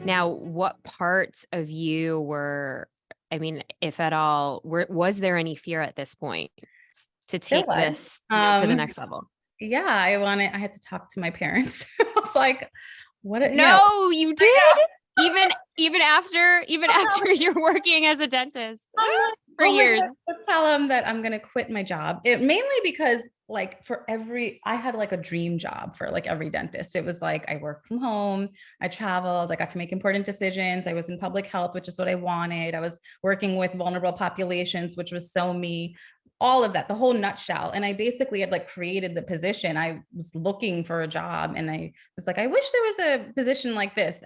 Now, what parts of you were, I mean, if at all, was there any fear at this point to There take was. this, to the Um, next level? yeah, I had to talk to my parents. I was like, No, you did? I Even after you're working as a dentist I'm like, for oh my years. God, let's tell them that I'm gonna quit my job. It mainly because I had like a dream job for like every dentist. It was like I worked from home, I traveled, I got to make important decisions. I was in public health, which is what I wanted. I was working with vulnerable populations, which was so me, all of that, the whole nutshell. And I basically had like created the position. I was looking for a job and I was like, I wish there was a position like this.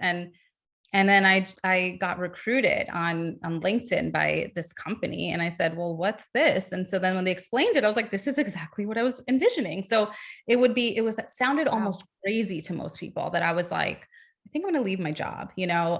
And then I got recruited on LinkedIn by this company, and I said, "Well, what's this?" And so then when they explained it, I was like, "This is exactly what I was envisioning." So it sounded Wow. almost crazy to most people that I was like, "I think I'm going to leave my job," you know.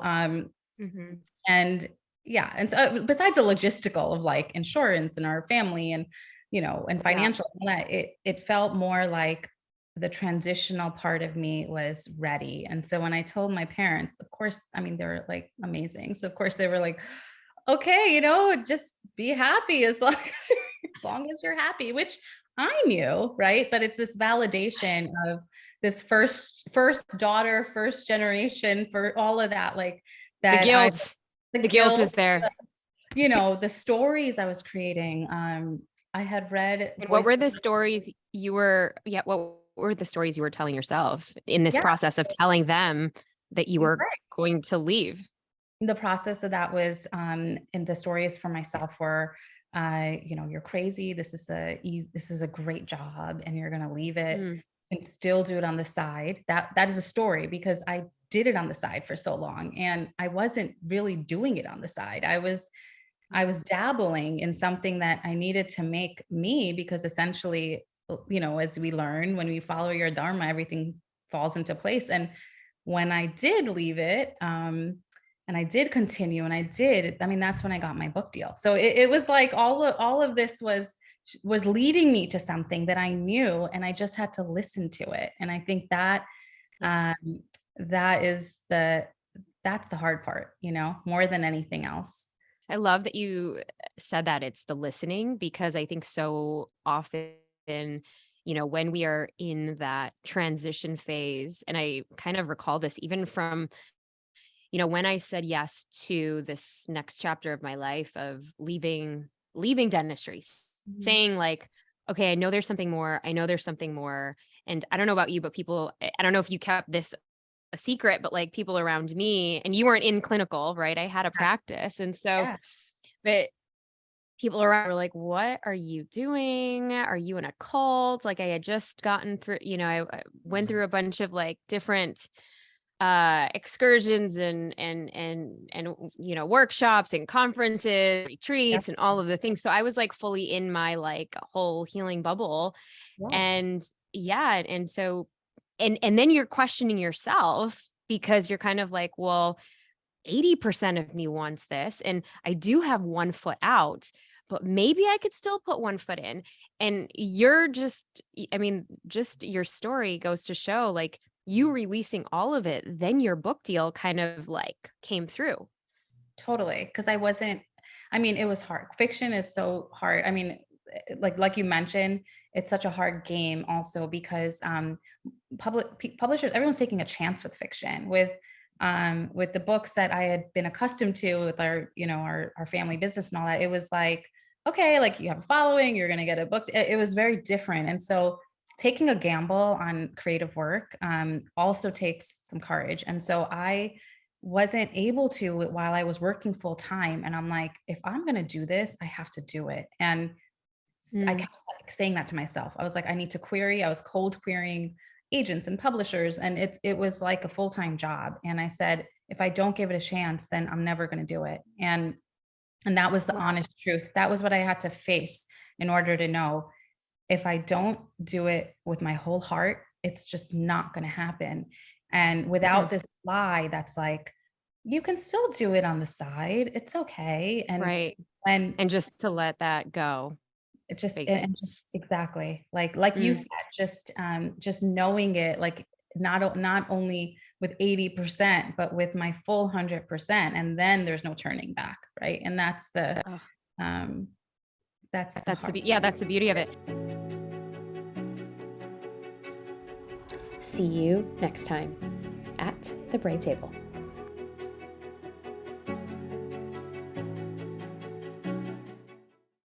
Mhm. And yeah, and so besides the logistical of like insurance and our family and and Yeah. financial, all that it felt more like the transitional part of me was ready. And so when I told my parents, of course, I mean they're like amazing. So of course they were like, okay, just be happy as long as long as you're happy, which I knew, right? But it's this validation of this first daughter, first generation, for all of that, like The that I guilt. the The guilt is guilt, there. the stories I was creating. I had read And what voice. were the stories you were yeah, what were the stories you were telling yourself in this Yeah, process of telling them that you were right. going to leave? The process of that was, and the stories for myself were, you're crazy. This is a great job, and you're gonna leave it Mm. and still do it on the side. That is a story because I did it on the side for so long, and I wasn't really doing it on the side. I was dabbling in something that I needed to make me because essentially, as we learn, when we follow your dharma, everything falls into place. And when I did leave it, and I did continue and I mean, that's when I got my book deal. So it was like all of this was leading me to something that I knew, and I just had to listen to it. And I think that Yeah. um, that is that's the hard part, more than anything else. I love that you said that it's the listening because I think so often, when we are in that transition phase, and I kind of recall this even from, when I said yes to this next chapter of my life of leaving dentistry, Mhm. saying like, okay, I know there's something more. I know there's something more. And I don't know about you, but people, I don't know if you kept this a secret, but like people around me, and you weren't in clinical, right? I had a practice. And so, Yeah. but people around were like, what are you doing? Are you in a cult? Like I had just gotten through, I went through a bunch of like different excursions and workshops and conferences, Yeah. retreats and all of the things. So I was like fully in my like whole healing bubble. Yeah. And yeah, and so and then you're questioning yourself because you're kind of like, well, 80% of me wants this and I do have one foot out, but maybe I could still put one foot in. And you're just, I mean, just your story goes to show like you releasing all of it, then your book deal kind of like came through. Totally. Because I mean, it was hard. Fiction is so hard. I mean, like you mentioned, it's such a hard game also because publishers, everyone's taking a chance with fiction. With the books that I had been accustomed to with our family business and all that, it was like, okay, like you have a following, you're gonna get a book. It was very different. And so taking a gamble on creative work also takes some courage. And so I wasn't able to while I was working full time. And I'm like, if I'm going to do this, I have to do it. And I Mm. kept saying that to myself. I was like, I need to query. I was cold querying agents and publishers, and it was like a full time job. And I said, if I don't give it a chance, then I'm never going to do it. And that was the Wow. honest truth. That was what I had to face in order to know if I don't do it with my whole heart, it's just not going to happen. And Mm. without this lie that's like, you can still do it on the side. It's okay. Right. And And just to let that go, it just basically. and just exactly like you Mm. said, just knowing it, like not only with 80%, but with my full 100%. And then there's no turning back. Right. And that's the, Oh, that's that's the beauty of it. See you next time at the Brave Table.